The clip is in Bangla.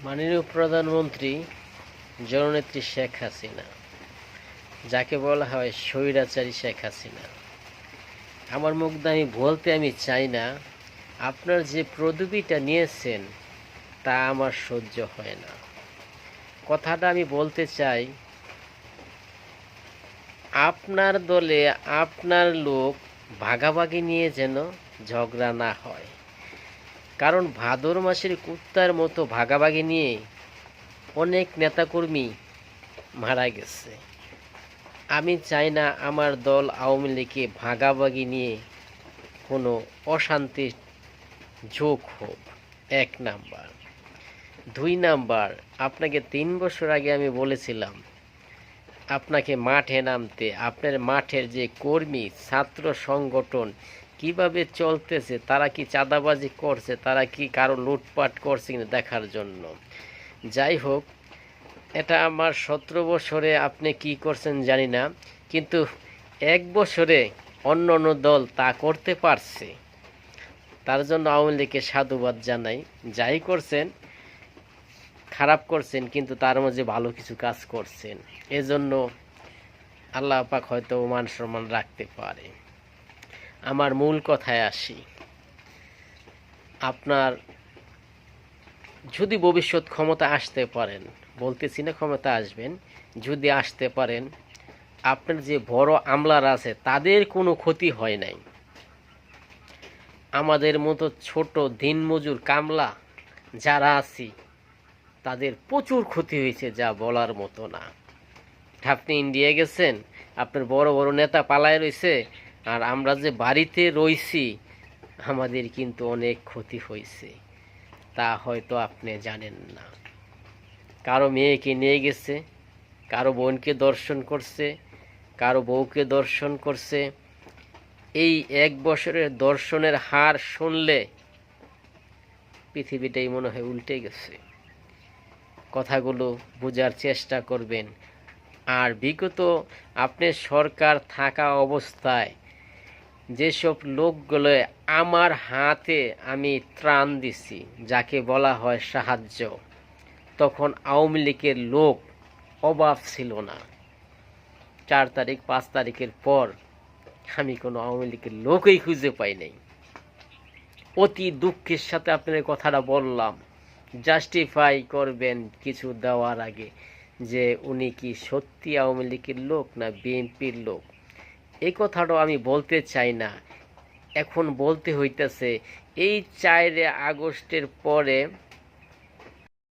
মাননীয় প্রধানমন্ত্রী জননেত্রী শেখ হাসিনা, যাকে বলা হয় স্বৈরাচারী শেখ হাসিনা, আমার মুখ দিয়ে আমি বলতে চাই না, আপনার যে পদবিটা নিয়েছেন তা আমার সহ্য হয় না। কথাটা আমি বলতে চাই, আপনার দলে আপনার লোক ভাগাভাগি নিয়ে যেন ঝগড়া না হয়, কারণ ভাদর মাসের কুত্তার মতো ভাগাভাগি নিয়ে অনেক নেতাকর্মী মারা গেছে। আমি চাই না আমার দল আওয়ামী লীগে ভাগাভাগি নিয়ে কোনো অশান্তির যোগ হোক, 1 নাম্বার। 2 নাম্বার, আপনাকে 3 বছর আগে আমি বলেছিলাম আপনাকে মাঠে নামতে, আপনার মাঠের যে কর্মী ছাত্র সংগঠন কিভাবে চলতেছে, তারা কি চাঁদাবাজি করছে, তারা কি কারো লুটপাট করছে কিনা দেখার জন্য। যাই হোক, এটা আমার 17 বছরে আপনি কি করছেন জানি না, কিন্তু 1 বছরে অন্য অন্য দল তা করতে পারছে। তার জন্য আওয়ামী লীগকে সাধুবাদ জানাই। যাই করছেন, খারাপ করছেন, কিন্তু তার মাঝে ভালো কিছু কাজ করছেন, এজন্য আল্লাহ পাক হয়তো মান সম্মান রাখতে পারে। আমার মূল কথায় আসি, আপনার যদি ভবিষ্যৎ ক্ষমতা আসতে পারেন, বলতেছি না ক্ষমতা আসবেন, যদি আসতে পারেন, আপনার যে বড় আমলারা আছে তাদের কোনো ক্ষতি হয় নাই। আমাদের মতো ছোট দিনমজুর কামলা যারা আছি তাদের প্রচুর ক্ষতি হয়েছে, যা বলার মতো না। আপনি ইন্ডিয়া গেছেন, আপনার বড় বড় নেতা পালায় রয়েছে, আর আমরা যে বাড়িতে রইছি আমাদের কিন্তু অনেক ক্ষতি হয়েছে, তা হয়তো আপনি জানেন না। কারো মেয়েকে নিয়ে গেছে, কারো বোনকে দর্শন করছে, কারো বউকে দর্শন করছে। এই 1 বছরের দর্শনের হার শুনলে পৃথিবীটাই মনে হয় উল্টে গেছে। কথাগুলো বোঝার চেষ্টা করবেন। আর বিগত আপনার সরকার থাকা অবস্থায় যেসব লোকগুলো আমার হাতে আমি ত্রাণ দিছি, যাকে বলা হয় সাহায্য, তখন আওয়ামী লীগের লোক অভাব ছিল না। 4 তারিখ 5 তারিখের পর আমি কোনো আওয়ামী লীগের লোকই খুঁজে পাই নাই। অতি দুঃখের সাথে আপনার কথাটা বললাম, জাস্টিফাই করবেন কিছু দেওয়ার আগে, যে উনি কি সত্যি আওয়ামী লীগের লোক না বিএনপির লোক। এই কথাটাও আমি বলতে চাই না, এখন বলতে হইতেছে। এই 4 আগস্টের পরে